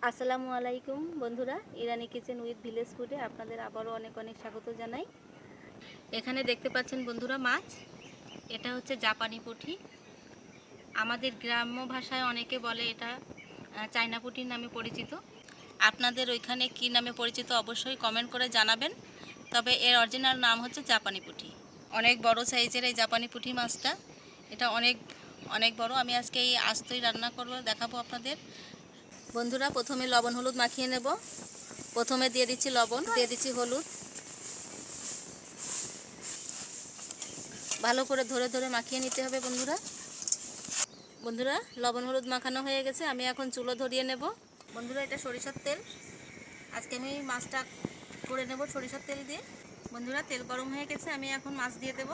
আসসালামু আলাইকুম বন্ধুরা, ইরানি কিচেন উইথ ভিলেজ ফুডে আপনাদের আবারও অনেক অনেক স্বাগত জানাই। এখানে দেখতে পাচ্ছেন বন্ধুরা মাছ, এটা হচ্ছে জাপানি পুঁটি। আমাদের গ্রাম্য ভাষায় অনেকে বলে এটা চায়না পুঁটির নামে পরিচিত। আপনাদের ওইখানে কি নামে পরিচিত অবশ্যই কমেন্ট করে জানাবেন। তবে এর অরিজিনাল নাম হচ্ছে জাপানি পুঁটি। অনেক বড় সাইজের এই জাপানি পুঁটি মাছটা, এটা অনেক অনেক বড়। আমি আজকে এই আস্তই রান্না করব, দেখাবো আপনাদের। বন্ধুরা, প্রথমে লবণ হলুদ মাখিয়ে নেব। প্রথমে দিয়ে দিচ্ছি লবণ, দিয়ে দিচ্ছি হলুদ। ভালো করে ধরে ধরে মাখিয়ে নিতে হবে বন্ধুরা। বন্ধুরা, লবণ হলুদ মাখানো হয়ে গেছে, আমি এখন চুলো ধরিয়ে নেব। বন্ধুরা, এটা সরিষার তেল। আজকে আমি মাছটা করে নেব সরিষার তেল দিয়ে। বন্ধুরা, তেল গরম হয়ে গেছে, আমি এখন মাছ দিয়ে দেব।